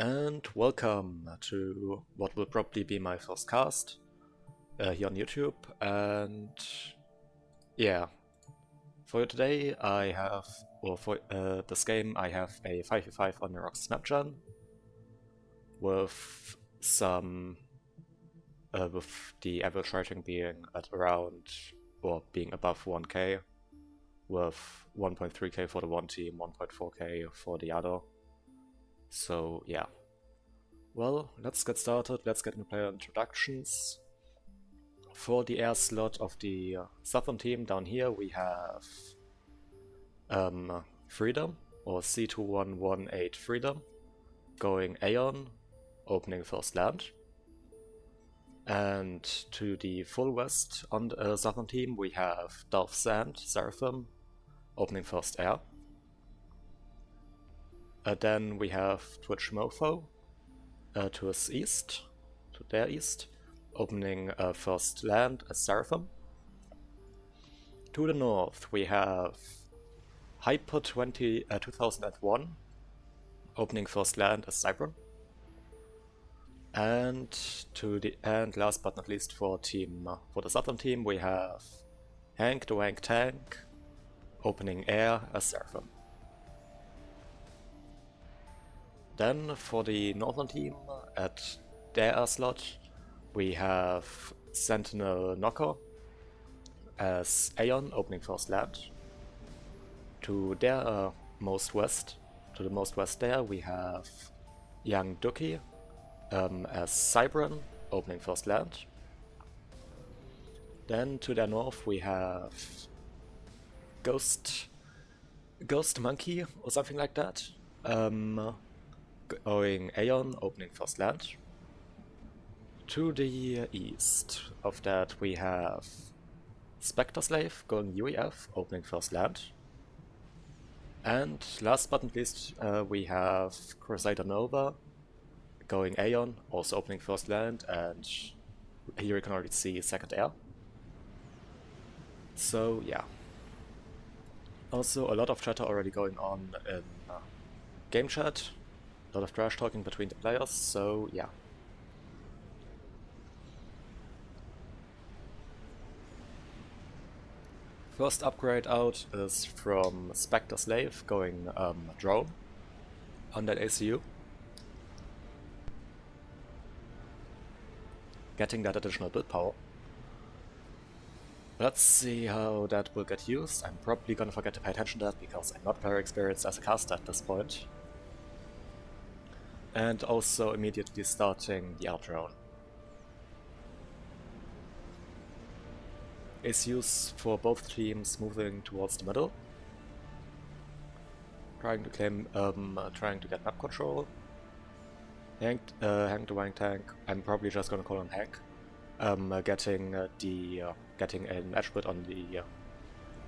and welcome to what will probably be my first cast here on YouTube. And yeah, for today I have, or for this game, I have a 5v5 on Neroxis Map Gen with some, with the average rating being at around, or being above 1k, with 1.3k for the one team, 1.4k for the other. So yeah. Well, let's get started, let's get into player introductions. For the air slot of the southern team down here we have Freedom, or C2118 Freedom, going Aeon, opening first land. And to the full west on the southern team we have Darth Sand, Seraphim, opening first air. Then we have Twitch Mofo to his east, to their east, opening first land as Seraphim. To the north we have Hyper 2001, opening first land as Cybran. And last but not least for the southern team we have Hank the Wank Tank, opening air as Seraphim. Then for the northern team, at their air slot, we have Sentinel Knocker as Aeon, opening first land. To their most west there, we have Young Ducky as Cybran, opening first land. Then to their north we have Ghost Monkey or something like that, going Aeon, opening first land. To the east of that we have Spectre Slave going UEF, opening first land. And last but not least we have Crusader Nova going Aeon, also opening first land, and here you can already see second air. So yeah. Also a lot of chatter already going on in game chat. A lot of trash talking between the players, so yeah. First upgrade out is from Spectre Slave going Drone on that ACU. Getting that additional build power. Let's see how that will get used. I'm probably gonna forget to pay attention to that because I'm not very experienced as a caster at this point. And also immediately starting the air drone. ACUs for both teams moving towards the middle, trying to get map control. Hank the Wank Tank, I'm probably just gonna call him Hank, getting an attribute on the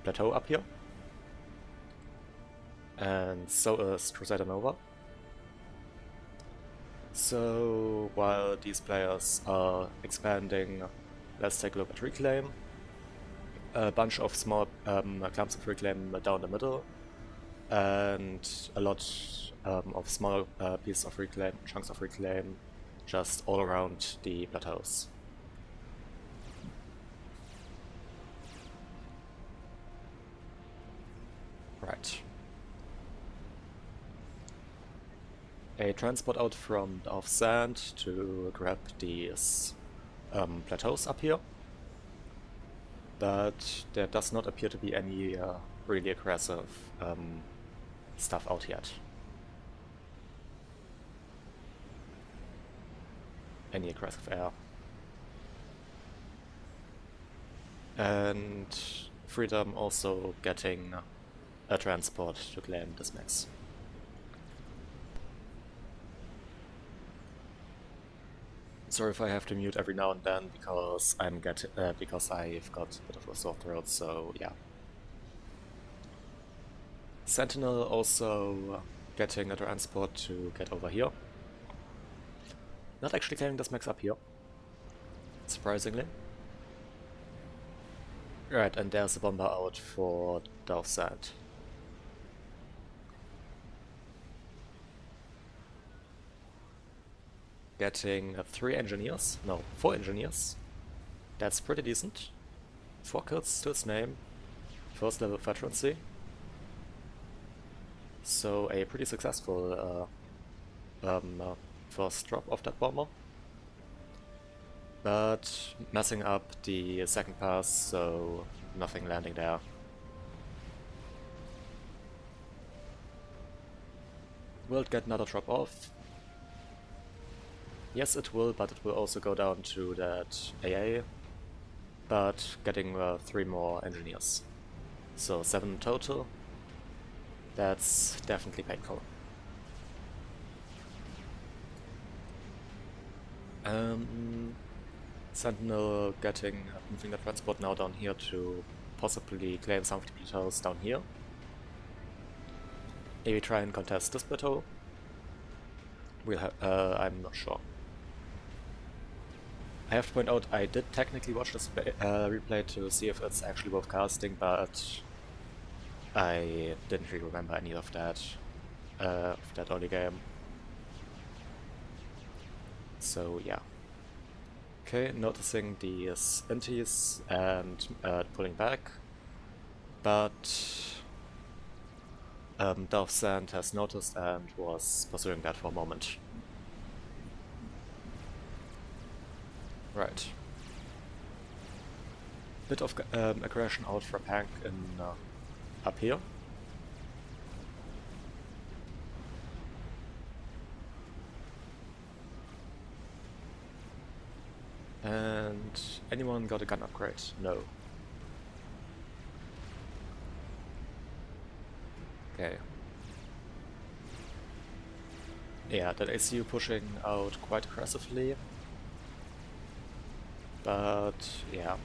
plateau up here, and so is Crusader Nova. So while these players are expanding, let's take a look at Reclaim. A bunch of small clumps of Reclaim down the middle, and a lot of small pieces of Reclaim, chunks of Reclaim, just all around the plateaus. Right. A transport out from Darth Sand to grab these plateaus up here. But there does not appear to be any really aggressive stuff out yet. Any aggressive air. And Freedom also getting a transport to claim this mix. Sorry if I have to mute every now and then because because I've got a bit of a sore throat, so yeah. Sentinel also getting a transport to get over here. Not actually claiming this max up here, surprisingly. Right, and there's a bomber out for Darth Sand. getting 3 engineers, no, 4 engineers. That's pretty decent. 4 kills to his name, first level veterancy. So a pretty successful first drop of that bomber. But messing up the second pass, so nothing landing there. Will it get another drop off? Yes, it will, but it will also go down to that AA, but getting 3 more engineers. So 7 total. That's definitely painful. Sentinel moving the transport now down here to possibly claim some of the plateaus down here. Maybe try and contest this plateau. I'm not sure. I have to point out, I did technically watch this replay to see if it's actually worth casting, but I didn't really remember any of that early game. So yeah. Okay, noticing these inties and pulling back, but Darth Sand has noticed and was pursuing that for a moment. Right. Bit of aggression out from Hank in up here. And anyone got a gun upgrade? No. Okay. Yeah, that ACU pushing out quite aggressively. But yeah.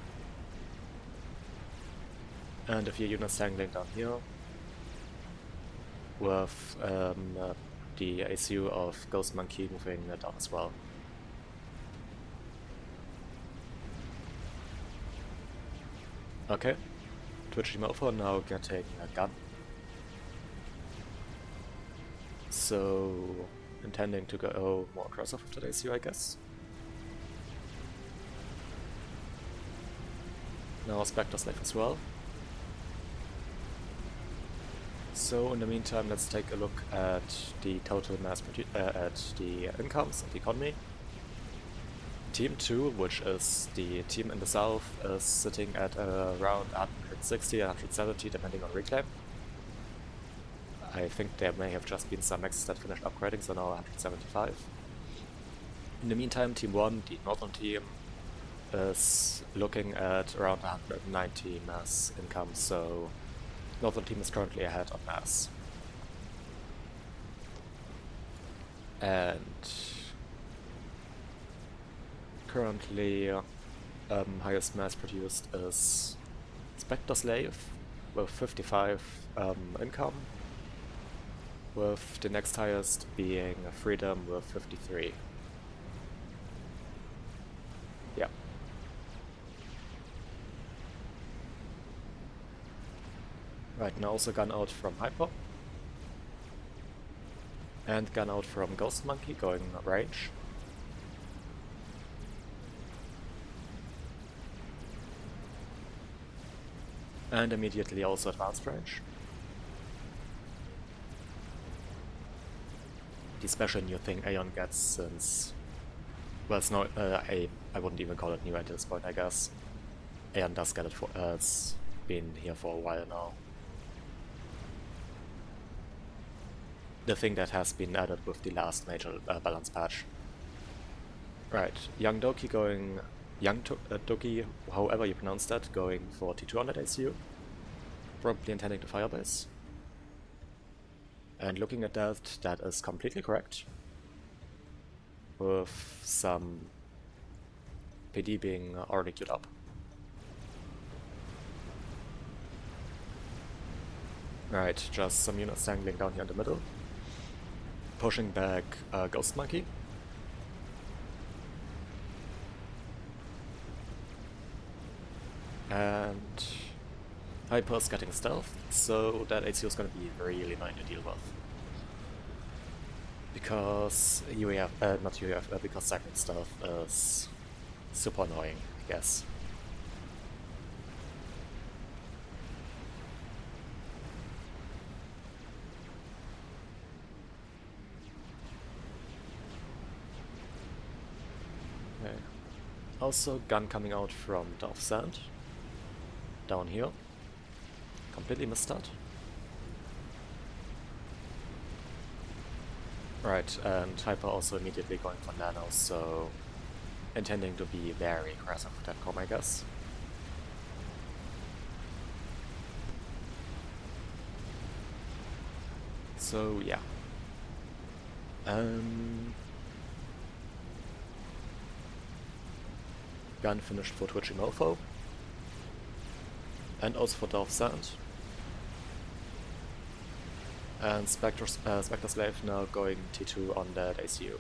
And a few units dangling down here. With the ACU of Ghost Monkey moving down as well. Okay. Twitch Team Alpha now getting a gun. So, intending to go more aggressive with that ACU, I guess. Now Tele-Snipe as well. So in the meantime, let's take a look at the total mass at the incomes of the economy. Team 2, which is the team in the south, is sitting at around 160, 170 depending on reclaim. I think there may have just been some Maxes that finished upgrading, so now 175. In the meantime, Team 1, the northern team, is looking at around 190 mass income, so northern team is currently ahead of mass. And currently highest mass produced is Spectre Slave with 55 income, with the next highest being Freedom with 53. Yeah. Right, now also gun out from Hyper. And gun out from Ghost Monkey going range. And immediately also advanced range. The special new thing Aeon gets since... well, it's not... I wouldn't even call it new at this point, I guess. Aeon does get it for... it's been here for a while now. The thing that has been added with the last major balance patch. Right, Young Doki going... Doki, however you pronounce that, going for T200 ACU. Probably intending to firebase. And looking at that, that is completely correct. With some PD being already queued up. Right, just some units dangling down here in the middle. Pushing back Ghost Monkey. And Hyper's getting stealth, so that ACU is going to be really annoying to deal with. because not UEF, because cycling stuff is super annoying, I guess. Okay. Also, gun coming out from the offsand. Down here. Completely missed that. Right, and Hyper also immediately going for Nano, so intending to be very aggressive with that comp, I guess. So yeah. Gun finished for Twitchy Mofo. And also for Dolph Sand. And Spectre Slave now going T2 on that ACU.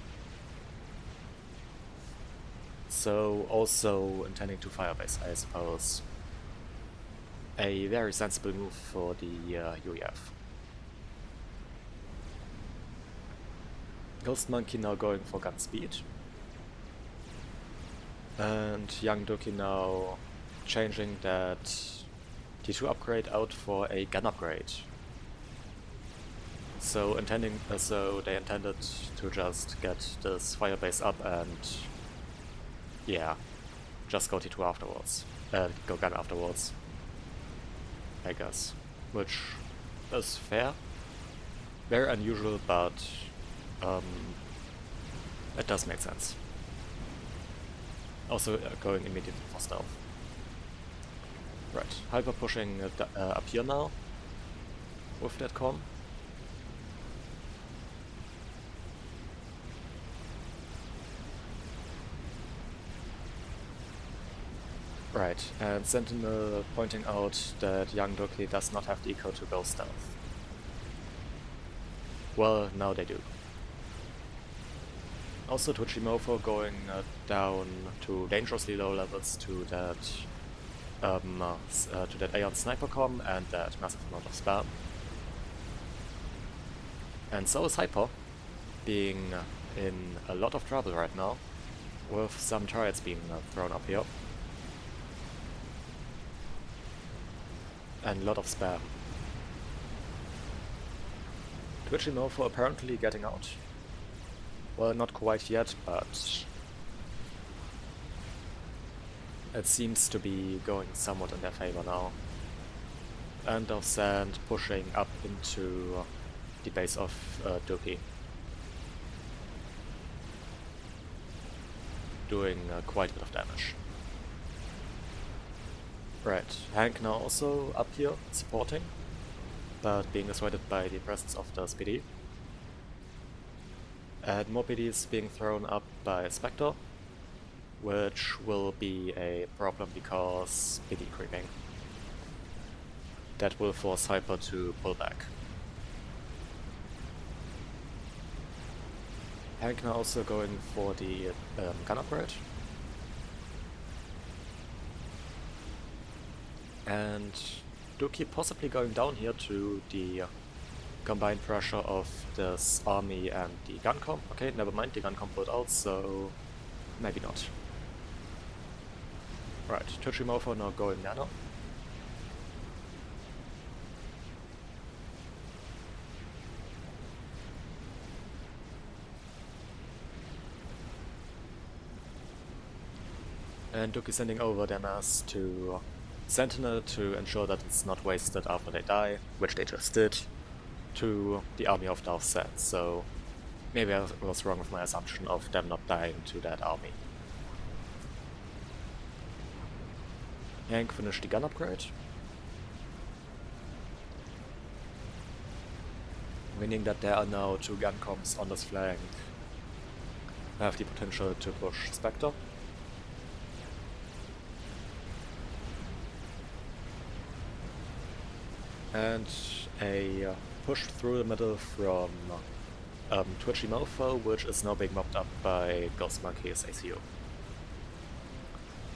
So also intending to Firebase, I suppose. A very sensible move for the UEF. Ghost Monkey now going for gun speed. And Young Doki now changing that T2 upgrade out for a gun upgrade. So they intended to just get this Firebase up and yeah, just go T2 afterwards. Go gun afterwards, I guess. Which is fair. Very unusual, but it does make sense. Also going immediately for stealth. Right, Hyper pushing up here now with that com. Right, and Sentinel pointing out that Young Doki does not have the eco to go stealth. Well, now they do. Also Twitchy Mofo going down to dangerously low levels to that Aeon Sniper com and that massive amount of spam. And so is Hyper, being in a lot of trouble right now, with some turrets being thrown up here. And a lot of spam. Twitchy Mofo apparently getting out. Well, not quite yet, but it seems to be going somewhat in their favor now. And of Sand pushing up into the base of Doki. Doing quite a bit of damage. Right, Hank now also up here, supporting, but being dissuaded by the presence of the SPD. And more PDs being thrown up by Spectre, which will be a problem because PD creeping. That will force Hyper to pull back. Hank now also going for the gun upgrade. And Doki possibly going down here to the combined pressure of this army and the gun comp. Okay, never mind, the gun comp pulled out, so maybe not. Right, Twitchy Mofo now going nano. And Doki sending over their mass to Sentinel to ensure that it's not wasted after they die, which they just did, to the army of Darth Set, so maybe I was wrong with my assumption of them not dying to that army. Hank finished the gun upgrade, meaning that there are now two gun comps on this flank have the potential to push Spectre. And a push through the middle from Twitchy Mofo, which is now being mopped up by Ghost Monkey's ACU.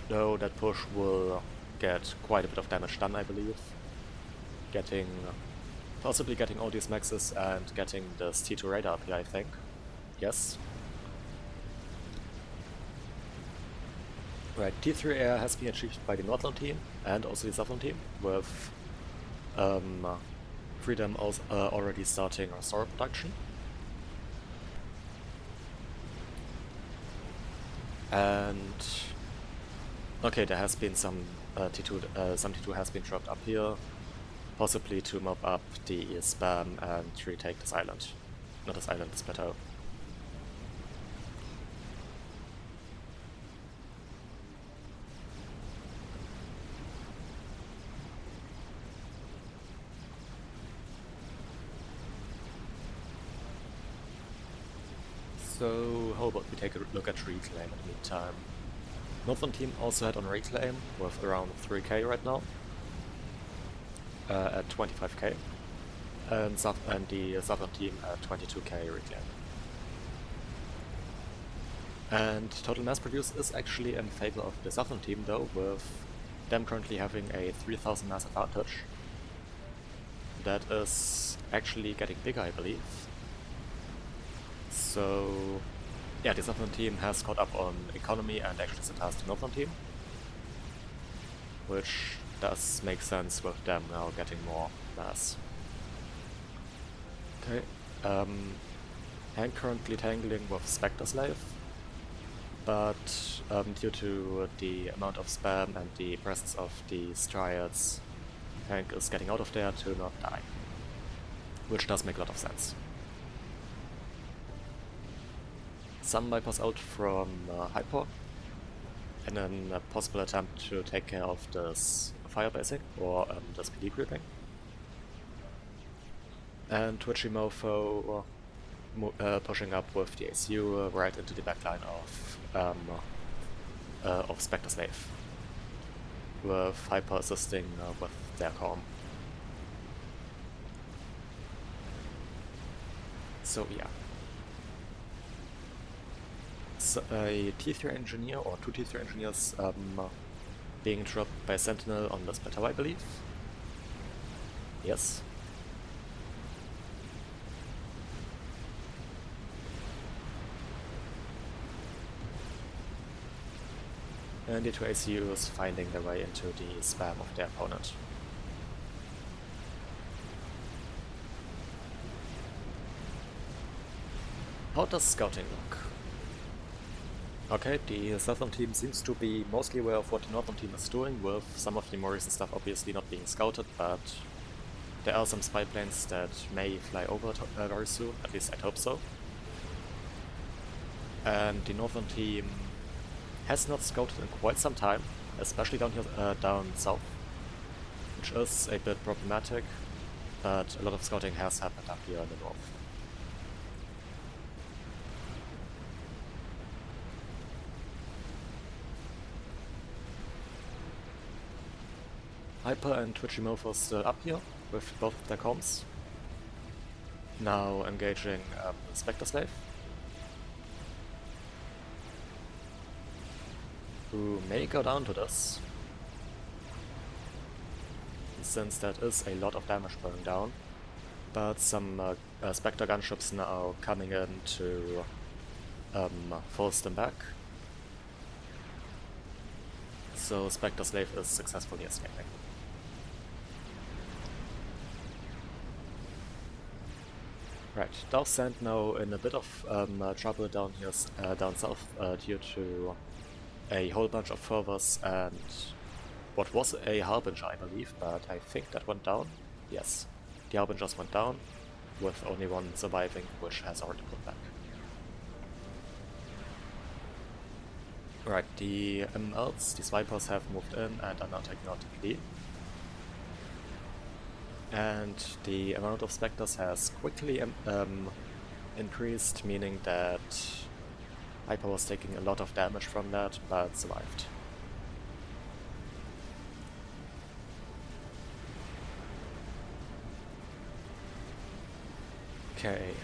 Though that push will get quite a bit of damage done, I believe. Possibly getting all these maxes and getting this T2 radar up here, I think. Yes. Right, T3 air has been achieved by the northern team and also the southern team, with Freedom also, already starting restorer production. And okay, there has been some T2 has been dropped up here, possibly to mop up the spam and retake this island. Not this island, this plateau. So how about we take a look at Reclaim in the meantime. Northern team also had on Reclaim with around 3k right now, at 25k, and the southern team at 22k Reclaim. And total mass produce is actually in favor of the southern team though, with them currently having a 3000 mass advantage. That is actually getting bigger, I believe. So yeah, the southern team has caught up on economy and actually surpassed the northern team, which does make sense with them now getting more mass. Okay, Hank currently tangling with Spectre Slave, but due to the amount of spam and the presence of the Striads, Hank is getting out of there to not die, which does make a lot of sense. Sun Vipers out from Hyper, and then a possible attempt to take care of this fire basing or this PD creeping. And Twitchy Mofo pushing up with the ACU right into the backline of Spectre Slave, with Hyper assisting with their calm. So yeah. So a T3 engineer or two T3 engineers being dropped by Sentinel on this plateau, I believe. Yes. And the two ACUs finding their way into the spam of their opponent. How does scouting look? Okay, the southern team seems to be mostly aware of what the northern team is doing, with some of the more recent stuff obviously not being scouted, but there are some spy planes that may fly over very soon, at least I'd hope so. And the northern team has not scouted in quite some time, especially down here, down south, which is a bit problematic, but a lot of scouting has happened up here in the north. Hyper and Twitchy Mofo still up here with both of their comms. Now engaging Spectre Slave, who may go down to this, since that is a lot of damage going down, but some Spectre gunships now coming in to force them back. So Spectre Slave is successfully escaping. Right, Darth Sand now in a bit of trouble down here, down south, due to a whole bunch of fervors and what was a Harbinger, I believe, but I think that went down. Yes, the Harbingers went down, with only one surviving, which has already pulled back. Right, the MLs, the Vipers have moved in and are now taking out the PD. And the amount of Spectres has quickly increased, meaning that Hyper was taking a lot of damage from that, but survived. Okay.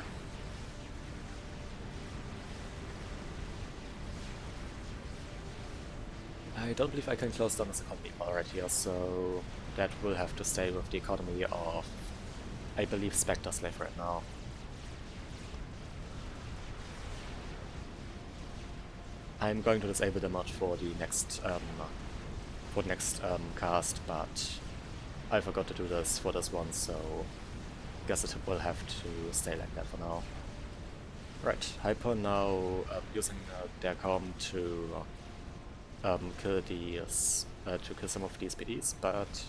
I don't believe I can close down this economy bar right here, so that will have to stay with the economy of, I believe, Spectre Slave right now. I'm going to disable the mod for the next cast, but I forgot to do this for this one, so guess it will have to stay like that for now. Right, Hyper now using their com to kill some of these PDs, but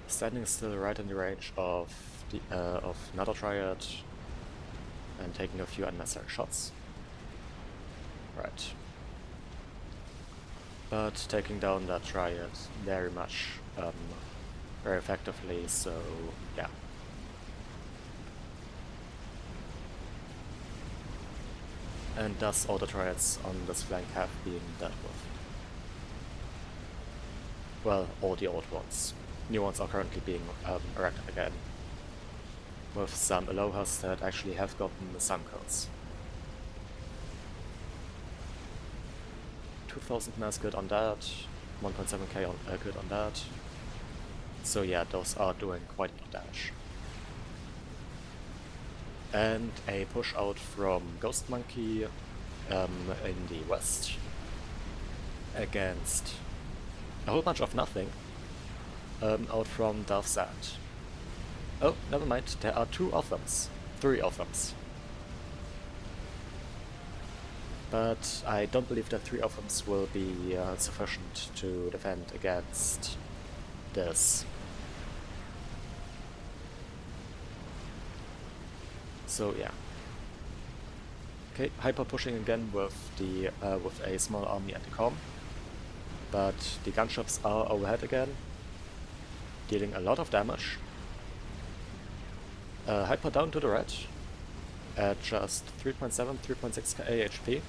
standing still right in the range of another Triad and taking a few unnecessary shots. Right. But taking down that Triad very effectively, so yeah. And thus all the Triads on this flank have been dealt with. Well, all the old ones. New ones are currently being erected again, with some Alohas that actually have gotten some kills. 2000 mass good on that, 1.7k good on that. So yeah, those are doing quite a lot of damage. And a push out from Ghost Monkey in the west against a whole bunch of nothing out from Darth Sand. Oh, never mind, there are 3 of them. But I don't believe that 3 of them will be sufficient to defend against this. So yeah. Okay, Hyper pushing again with a small army and the com, but the gunships are overhead again, dealing a lot of damage. Hyper down to the red at just 3.7, 3.6k HP.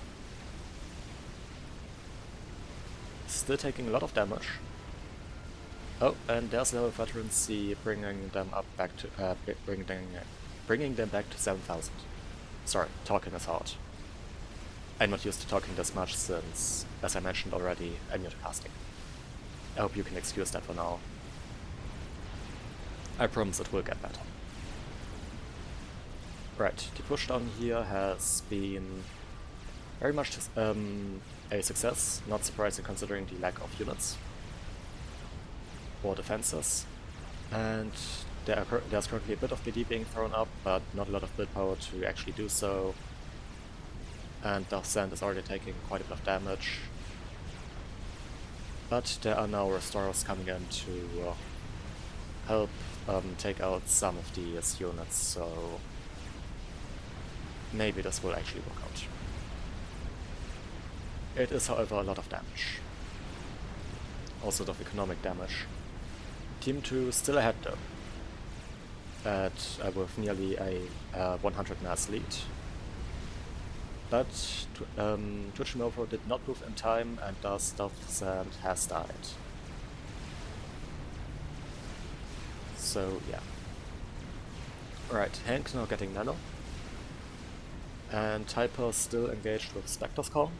Still taking a lot of damage. Oh, and there's level veterancy bringing them up back to bringing them back to 7,000. Sorry, talking is hard. I'm not used to talking this much since, as I mentioned already, I'm new to casting. I hope you can excuse that for now. I promise it will get better. Right, the pushdown here has been very much a success, not surprising considering the lack of units or defenses. And there's currently a bit of PD being thrown up, but not a lot of build power to actually do so. And Darth Sand is already taking quite a bit of damage. But there are now restorers coming in to help take out some of these units, so maybe this will actually work out. It is, however, a lot of damage. Also of economic damage. Team 2 still ahead though, with nearly a 100 mass lead. But Tuchimovo did not move in time, and thus Darth Sand has died. So yeah. Right, Hank now getting nano. And Hyper still engaged with Spectre's Call.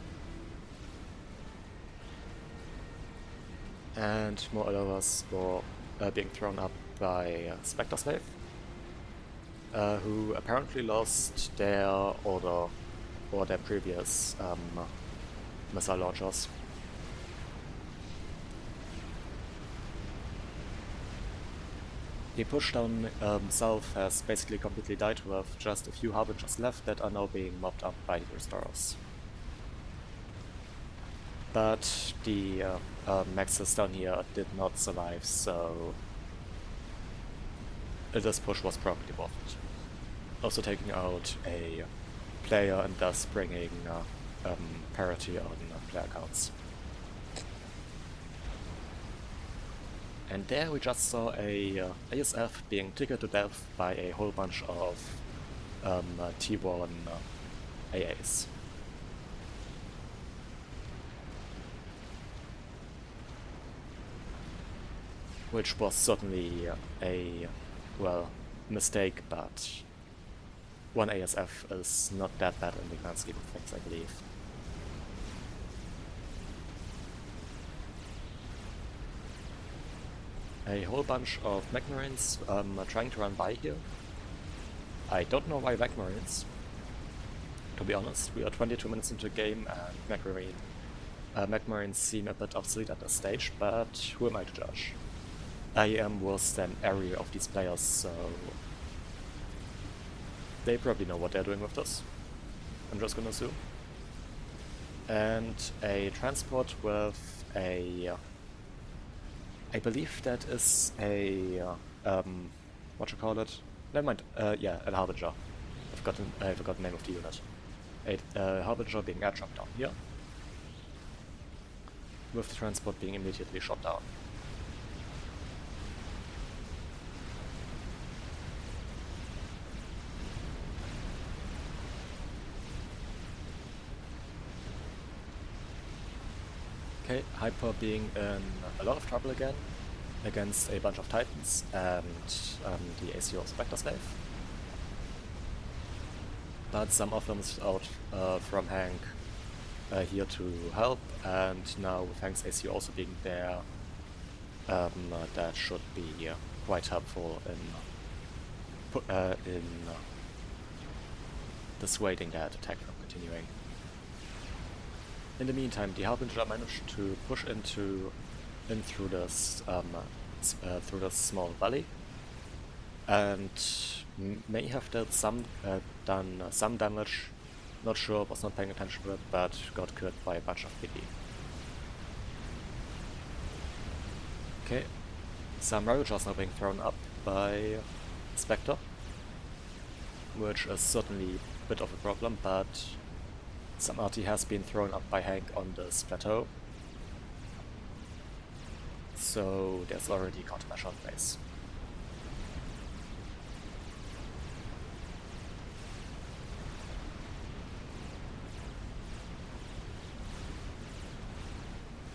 And more Alovas were being thrown up by Spectre's Wave, who apparently lost their order or their previous missile launchers. The pushdown south has basically completely died, with just a few Harbingers left that are now being mopped up by the restorers. But the Maxes down here did not survive, so this push was probably worth it. Also taking out a player and thus bringing parity on player counts. And there we just saw a ASF being ticketed to death by a whole bunch of T1 AAs. Which was certainly a, well, mistake, but 1 ASF is not that bad in the grand scheme of things, I believe. A whole bunch of Magmarines trying to run by here. I don't know why Magmarines. to be honest. We are 22 minutes into the game and Magmarines seem a bit obsolete at this stage, but who am I to judge? I am worse than every of these players, so they probably know what they're doing with this. I'm just gonna assume. And a transport with a... I believe that is a... what you call it? Never mind, yeah, a Harbinger. I forgot the name of the unit. A Harbinger being airdropped down here, with the transport being immediately shot down. Okay, Hyper being in a lot of trouble again, against a bunch of Titans and the ACO Spectre Slave. But some of them is out from Hank here to help, and now with Hank's ACO also being there, that should be quite helpful in dissuading that attack from continuing. In the meantime, the Harbinger managed to push in through this small valley, and may have done some damage. Not sure, was not paying attention to it, but got killed by a bunch of PD. Okay, some Ravagers now being thrown up by Spectre, which is certainly a bit of a problem, but some RT has been thrown up by Hank on this plateau, so there's already countermeasure in place.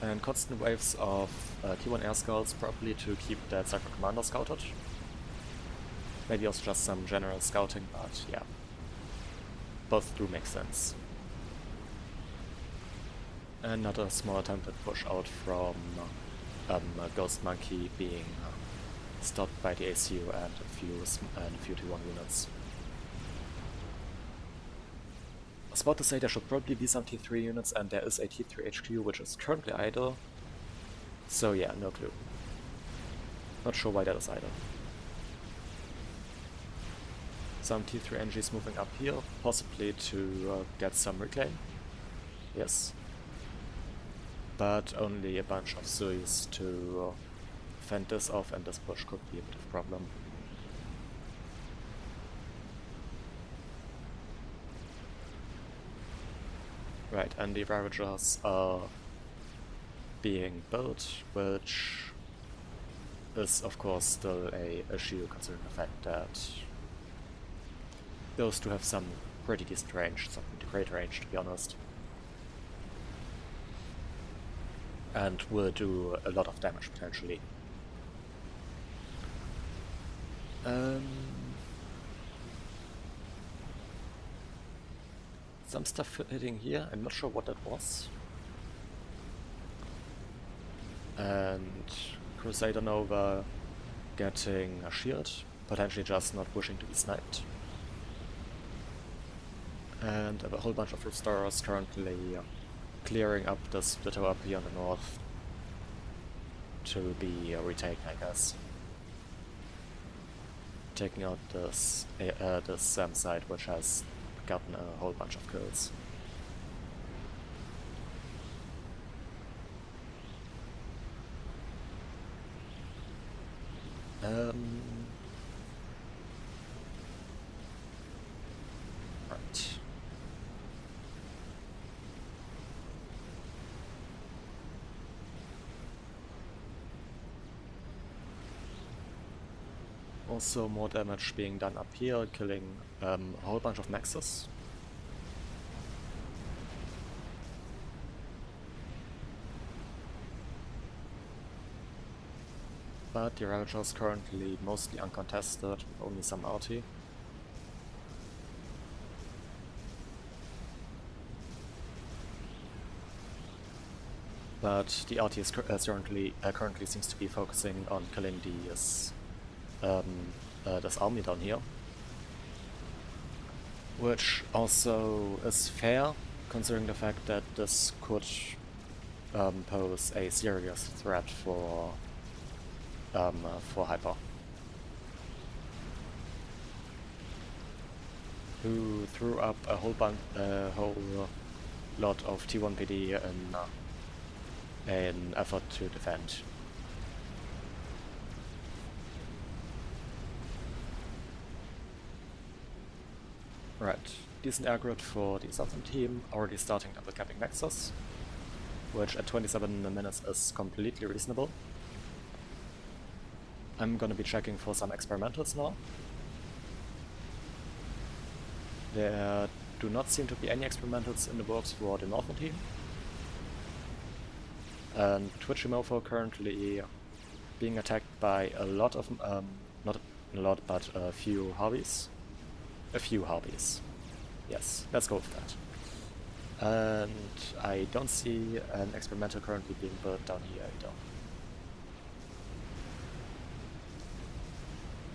And constant waves of T1 air scouts, probably to keep that Cypher Commander scouted. Maybe also just some general scouting, but yeah, both do make sense. Another small attempted push out from Ghost Monkey being stopped by the ACU and a few T1 units. I was about to say there should probably be some T3 units, and there is a T3 HQ which is currently idle. So yeah, no clue. Not sure why that is idle. Some T3 NGs moving up here, possibly to get some reclaim. Yes. But only a bunch of Suis to fend this off, and this push could be a bit of a problem. Right, and the Ravagers are being built, which is of course still a issue considering the fact that those two have some pretty decent range, some pretty great range to be honest. And will do a lot of damage potentially. Some stuff hitting here, I'm not sure what that was. And Crusader Nova getting a shield, potentially just not wishing to be sniped. And a whole bunch of Restorers currently clearing up this plateau up here on the north to be retaken, I guess. Taking out this SAM site, which has gotten a whole bunch of kills. Right. Also more damage being done up here, killing a whole bunch of Nexus. But the Ravager is currently mostly uncontested, with only some RT. But the RT is currently seems to be focusing on killing this army down here. which also is fair, considering the fact that this could pose a serious threat for Hyper, who threw up a whole lot of T1 PD in an effort to defend. Right, decent air grid for the southern team, already starting double capping Nexus, which at 27 minutes is completely reasonable. I'm gonna be checking for some experimentals now. There do not seem to be any experimentals in the works for the northern team. And Twitchimofo currently being attacked by a lot of, not a lot, but a few hobbies. A few hobbies. Yes, let's go with that. And I don't see an experimental currently being built down here either.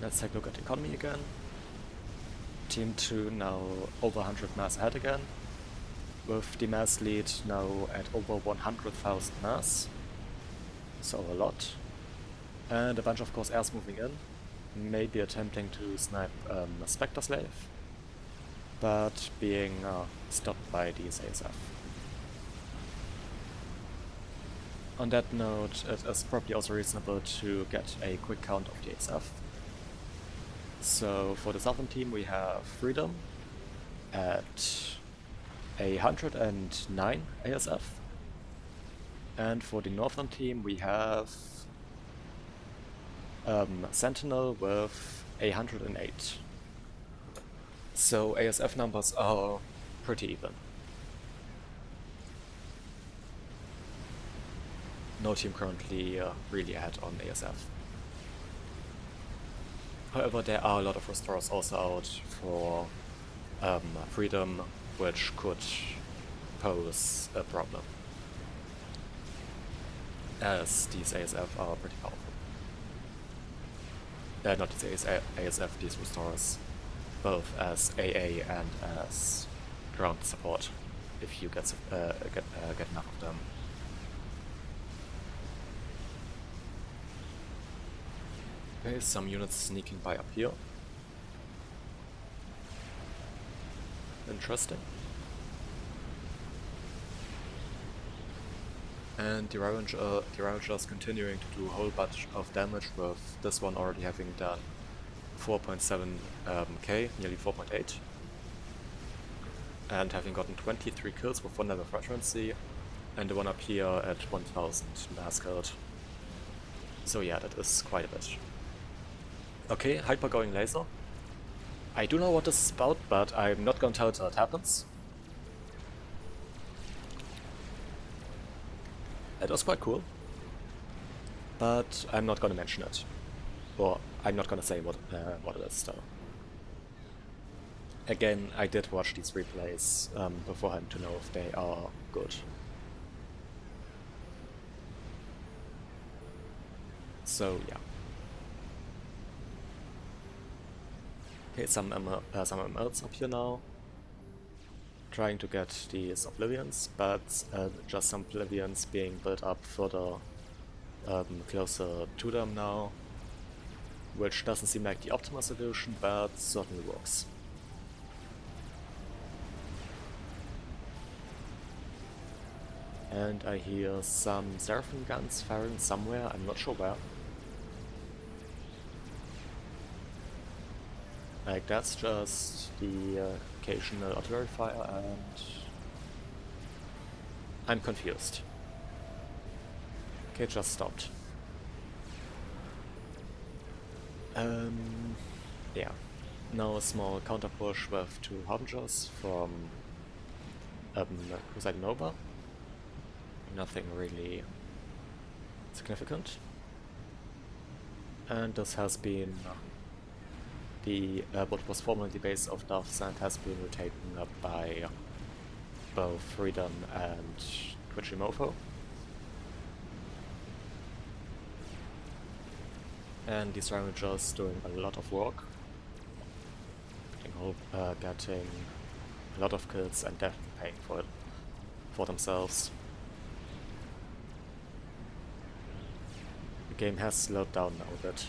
Let's take a look at the economy again. Team 2 now over 100 mass ahead again, with the mass lead now at over 100,000 mass, so a lot. And a bunch of Corsairs moving in, maybe attempting to snipe a Spectre Slave, but being stopped by the ASF. On that note, it is probably also reasonable to get a quick count of the ASF. So for the southern team we have Freedom at 109 ASF, and for the northern team we have Sentinel with 108. So ASF numbers are pretty even. No team currently really ahead on ASF. However, there are a lot of restorers also out for Freedom, which could pose a problem, as these ASF are pretty powerful. Not these ASF, these restorers, both as AA and as ground support, if you get enough of them. Okay, some units sneaking by up here. Interesting. And the Ravagers continuing to do a whole bunch of damage, with this one already having done 4.7k, nearly 4.8. And having gotten 23 kills with 1 level of veterancy, and the one up here at 1000 mass killed. So yeah, that is quite a bit. Okay, Hyper going laser. I do know what this is about, but I'm not gonna tell it till it happens. It was quite cool, but I'm not gonna mention it. Or I'm not gonna say what it is, though. Again, I did watch these replays beforehand to know if they are good. So yeah. Okay, some MLs up here now. Trying to get these Oblivions, but just some Oblivions being built up further closer to them now, which doesn't seem like the optimal solution, but certainly works. And I hear some Seraphim guns firing somewhere, I'm not sure where. Like, that's just the occasional artillery fire, and I'm confused. Okay, it just stopped. Yeah. Now a small counter push with 2 Harbingers from Crusade Nova. Nothing really significant. And this has been the what was formerly the base of Darth Sand has been retaken up by both Freedom and Twitchimofo. And these Ravagers doing a lot of work. Getting getting a lot of kills and definitely paying for it for themselves. The game has slowed down now a bit.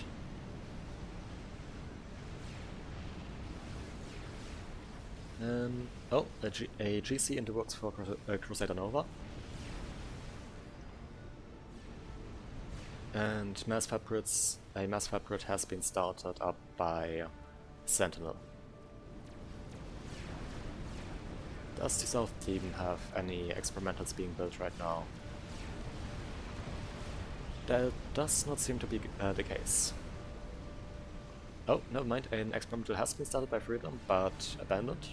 Oh, a GC in the works for Crusader Nova. And a mass fabric has been started up by Sentinel. Does the South team have any experimentals being built right now? That does not seem to be the case. Oh, never mind, an experimental has been started by Freedom, but abandoned.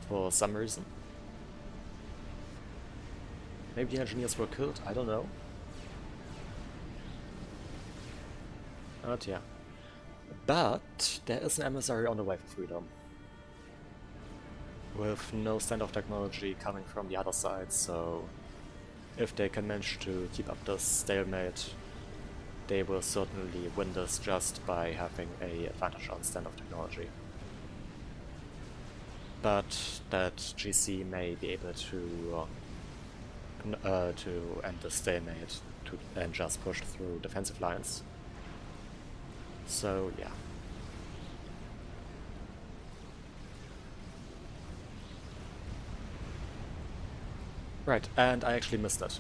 For some reason. Maybe the engineers were killed, I don't know. But yeah. But there is an emissary on the way for Freedom. With no standoff technology coming from the other side, so if they can manage to keep up this stalemate, they will certainly win this just by having an advantage on standoff technology. But that GC may be able to end the stalemate and just push through defensive lines. So yeah. Right, and I actually missed it.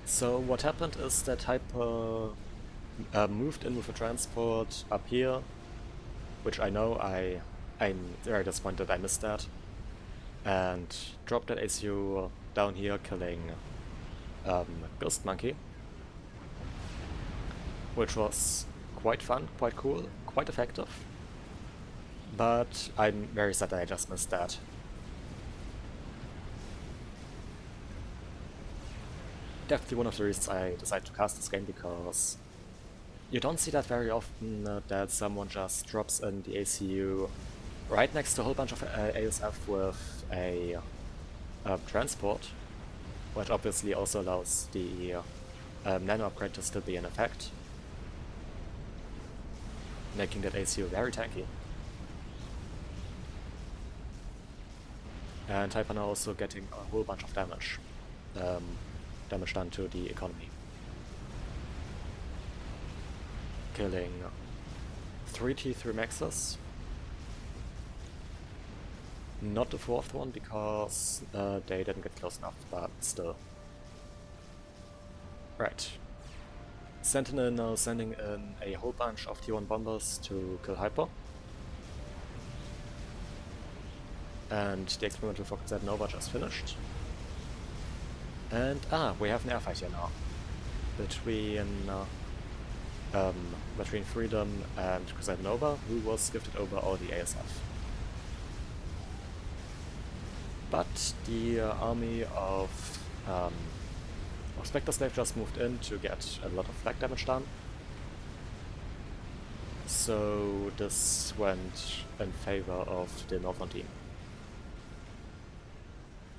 So what happened is that Hyper moved in with a transport up here, which I know I'm very disappointed I missed that, and dropped that ACU down here, killing Ghost Monkey, which was quite fun, quite cool, quite effective, but I'm very sad that I just missed that. Definitely one of the reasons I decided to cast this game, because you don't see that very often, that someone just drops in the ACU right next to a whole bunch of ASF with a transport, which obviously also allows the nano upgrade to still be in effect, making that ACU very tanky. And Hyper now also getting a whole bunch of damage. Damage done to the economy. Killing 3 T3 Maxes. Not the 4th one because they didn't get close enough, but still. Right. Sentinel now sending in a whole bunch of T1 bombers to kill Hyper. And the experimental for Crusader Nova just finished. And we have an airfight here now between Freedom and Crusader Nova, who was gifted over all the ASF. But the army of Spectre Slave just moved in to get a lot of flag damage done. So this went in favor of the Northern team.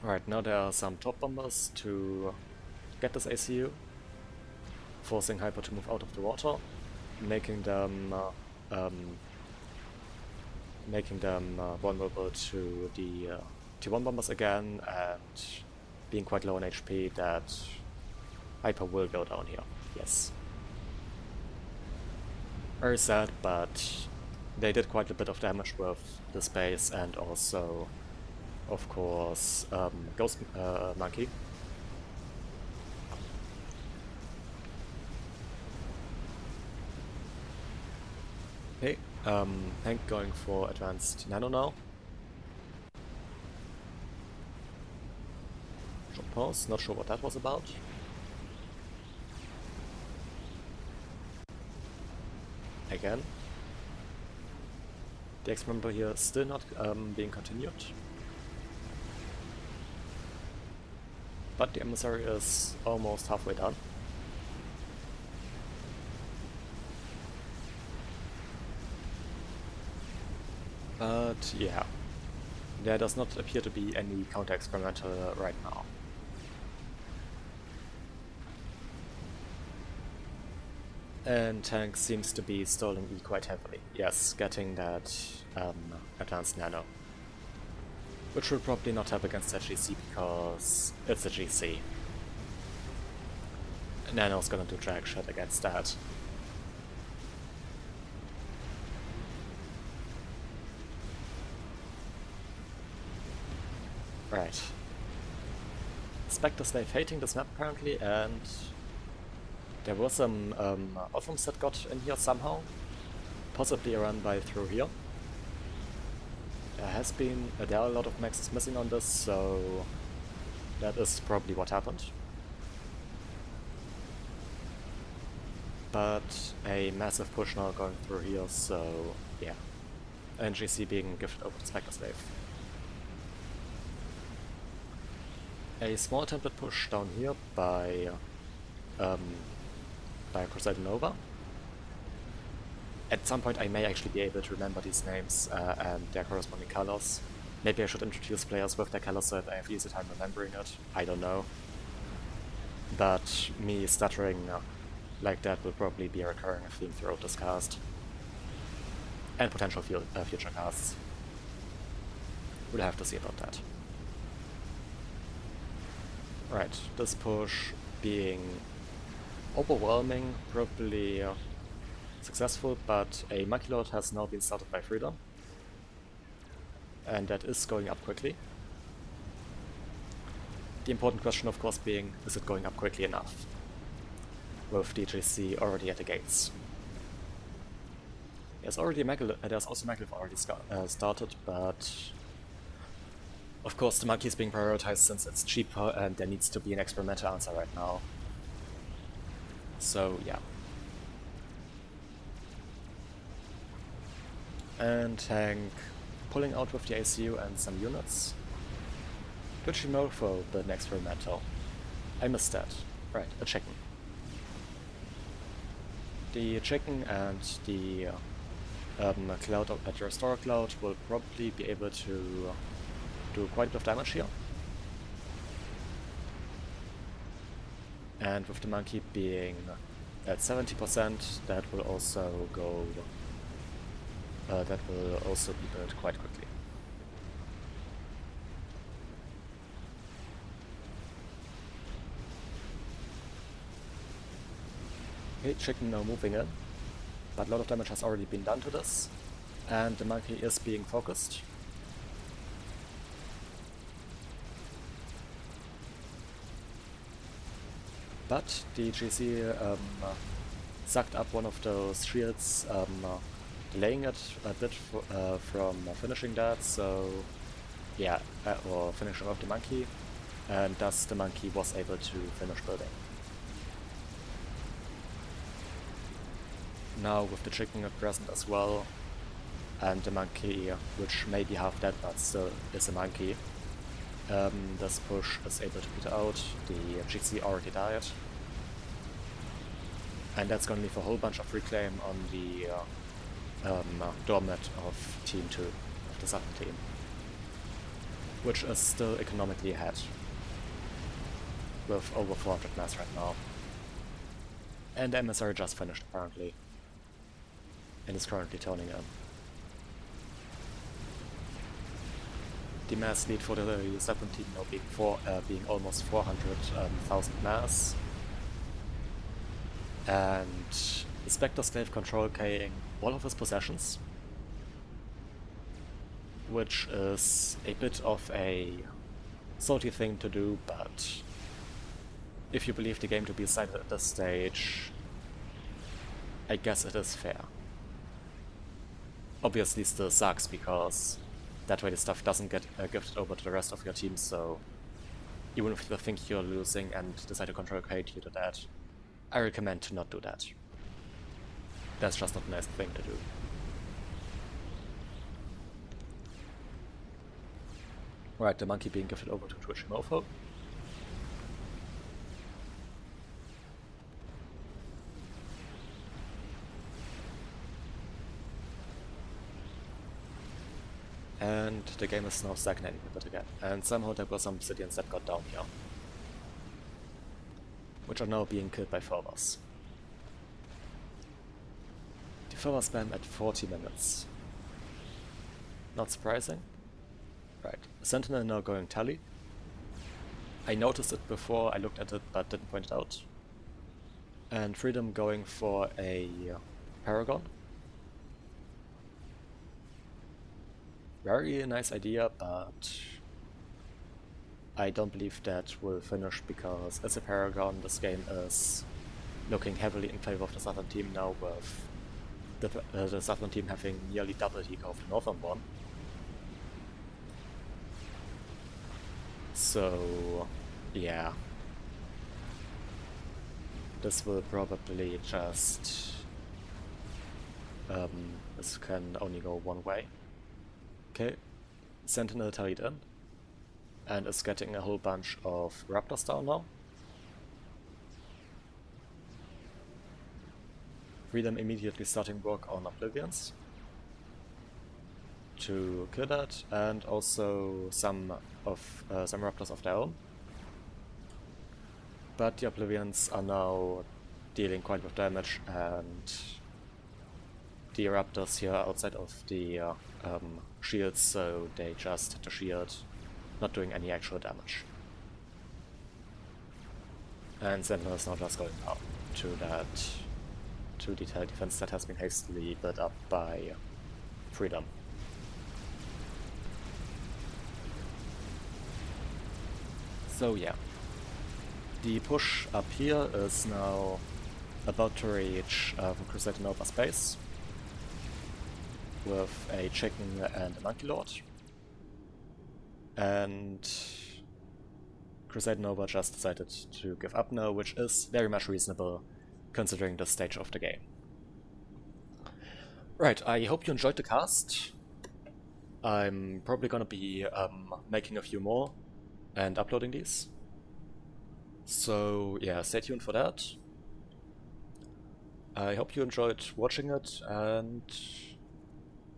Alright, now there are some top bombers to get this ACU, forcing Hyper to move out of the water, making them vulnerable to the T1 bombers again, and being quite low on HP, that Hyper will go down here, yes. Very sad, but they did quite a bit of damage with the space, and also, of course, Ghost Monkey. Okay, Hank going for advanced nano now. Short pause, not sure what that was about. Again. The experimental here still not being continued. But the emissary is almost halfway done. But yeah, there does not appear to be any counter-experimental right now. And Tank seems to be stalling E quite heavily. Yes, getting that advanced nano. Which will probably not help against that GC because it's a GC. Nano's gonna do jack shit against that. Right. Spectre-Slave hating this map apparently, and there was some items that got in here somehow. Possibly a run by through here. There are a lot of maxes missing on this, so that is probably what happened. But a massive push now going through here, so yeah. NGC being gifted over to Spectre-Slave. A small attempted push down here by Crusader Nova. At some point I may actually be able to remember these names and their corresponding colors. Maybe I should introduce players with their colors so that I have easy time remembering it. I don't know. But me stuttering like that will probably be a recurring theme throughout this cast. And potential future casts. We'll have to see about that. Right, this push being overwhelming, probably successful, but a Monkey Lord has now been started by Freedom. And that is going up quickly. The important question of course being, is it going up quickly enough? With DGC already at the gates. There's also Maglev already started, but of course the monkey is being prioritized since it's cheaper and there needs to be an experimental answer right now. So yeah. And Tank pulling out with the ACU and some units. Gucci build an experimental. I missed that. Right, a chicken. The chicken and the cloud at your store cloud will probably be able to do quite a bit of damage here. And with the monkey being at 70%, that will also go. That will also be built quite quickly. Okay, chicken now moving in, but a lot of damage has already been done to this, and the monkey is being focused. But the GC sucked up one of those shields, delaying it a bit from finishing that, so yeah, or finishing off the monkey, and thus the monkey was able to finish building. Now with the chicken present as well, and the monkey, which may be half dead but still is a monkey, this push is able to peter out. The GC already died, and that's going to leave a whole bunch of reclaim on the doormat of Team 2, of the southern team, which is still economically ahead, with over 400 mass right now. And the emissary just finished apparently, and is currently turning in. The mass lead for the southern team now being almost 400,000 mass, and the Spectre-Slave control K-ing all of his possessions, which is a bit of a salty thing to do, but if you believe the game to be decided at this stage, I guess it is fair. Obviously still sucks, because that way the stuff doesn't get gifted over to the rest of your team, so even if you think you're losing and decide to control K due to that, I recommend to not do that. That's just not a nice thing to do. Right, the monkey being gifted over to Twitch Mofo. And the game is now stagnating a bit again. And somehow there were some obsidians that got down here, which are now being killed by Phobos. Further spam at 40 minutes. Not surprising. Right, Sentinel now going Tele. I noticed it before, I looked at it but didn't point it out. And Freedom going for a Paragon. Very nice idea, but I don't believe that will finish because as a Paragon this game is looking heavily in favor of the Southern team now, with the Southern team having nearly double the eco of the Northern one. So yeah, this will probably just this can only go one way. Okay, Sentinel tallied in and is getting a whole bunch of Raptors down now. Freedom immediately starting work on Oblivions to kill that, and also some Raptors of their own. But the Oblivions are now dealing quite a bit of damage, and the Raptors here are outside of the shields, so they just hit the shield, not doing any actual damage. And Sentinel is now just going down to the Tele defense that has been hastily built up by Freedom. So yeah, the push up here is now about to reach Crusader Nova space with a chicken and a monkey lord, and Crusader Nova just decided to give up now, which is very much reasonable considering the stage of the game. Right, I hope you enjoyed the cast. I'm probably gonna be making a few more and uploading these. So yeah, stay tuned for that. I hope you enjoyed watching it, and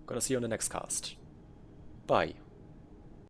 gonna see you in the next cast. Bye.